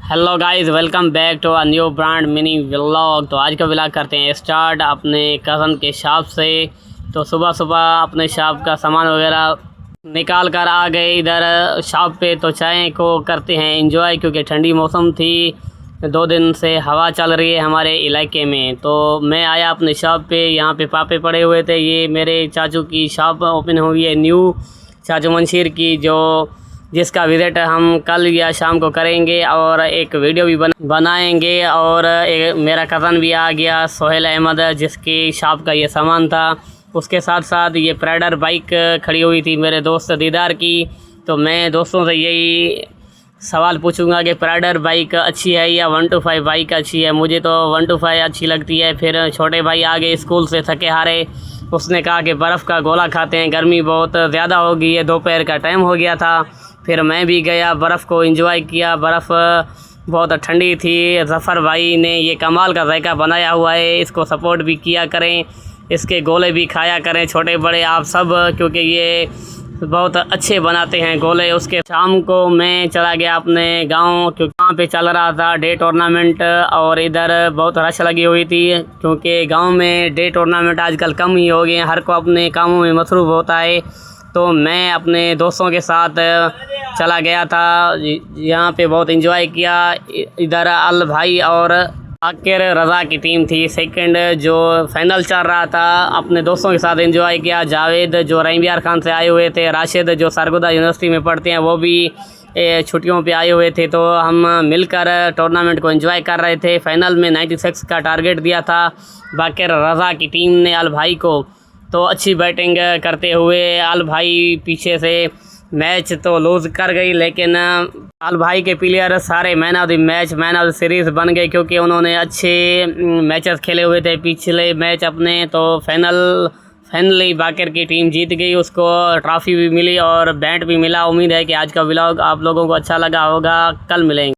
Hello guys, welcome back to a new brand mini vlog. तो आज का vlog करते हैं स्टार्ट अपने कज़न के शॉप से। तो सुबह सुबह अपने शॉप का सामान वगैरह निकाल कर आ गए इधर शॉप पे। तो चाय को करते हैं एंजॉय, क्योंकि ठंडी मौसम थी, 2 दिन से हवा चल रही है हमारे इलाके में। तो मैं आया अपने शॉप पे, यहाँ पे पापे पड़े हुए थे। ये मेरे चाचू की शॉप ओपन हुई है न्यू, चाचू मंशीर की, जो जिसका विज़िट हम कल या शाम को करेंगे और एक वीडियो भी बनाएंगे। और मेरा कज़न भी आ गया, सोहेल अहमद, जिसकी शॉप का ये सामान था। उसके साथ साथ ये प्राइडर बाइक खड़ी हुई थी मेरे दोस्त दीदार की। तो मैं दोस्तों से यही सवाल पूछूंगा कि प्राइडर बाइक अच्छी है या 125 बाइक अच्छी है। मुझे तो 125 अच्छी लगती है। फिर छोटे भाई आ गए स्कूल से थके हारे, उसने कहा कि बर्फ़ का गोला खाते हैं, गर्मी बहुत ज़्यादा हो गई है, दोपहर का टाइम हो गया था। फिर मैं भी गया, बर्फ़ को एंजॉय किया। बर्फ़ बहुत ठंडी थी। ज़फ़र भाई ने ये कमाल का जायका बनाया हुआ है, इसको सपोर्ट भी किया करें, इसके गोले भी खाया करें, छोटे बड़े आप सब, क्योंकि ये बहुत अच्छे बनाते हैं गोले। उसके शाम को मैं चला गया अपने गांव, क्योंकि वहाँ पे चल रहा था डे टूर्नामेंट और इधर बहुत रश लगी हुई थी, क्योंकि गांव में डे टूर्नामेंट आजकल कम ही हो गए हैं, हर को अपने कामों में मसरूफ़ होता है। तो मैं अपने दोस्तों के साथ चला गया था, यहाँ पे बहुत एंजॉय किया। इधर अल भाई और आकिर रज़ा की टीम थी, सेकंड जो फाइनल चल रहा था। अपने दोस्तों के साथ एंजॉय किया। जावेद जो रहीम खान से आए हुए थे, राशिद जो सरगोदा यूनिवर्सिटी में पढ़ते हैं, वो भी छुट्टियों पे आए हुए थे। तो हम मिलकर टूर्नामेंट को एंजॉय कर रहे थे। फाइनल में 96 का टारगेट दिया था बाकिर रज़ा की टीम ने अल भाई को। तो अच्छी बैटिंग करते हुए अल भाई पीछे से मैच तो लूज़ कर गई, लेकिन अल भाई के प्लेयर सारे man of the match, man of the series बन गए, क्योंकि उन्होंने अच्छे मैचेस खेले हुए थे पिछले मैच अपने। तो फाइनली बाकिर की टीम जीत गई, उसको ट्रॉफ़ी भी मिली और बैट भी मिला। उम्मीद है कि आज का व्लॉग आप लोगों को अच्छा लगा होगा। कल मिलेंगे।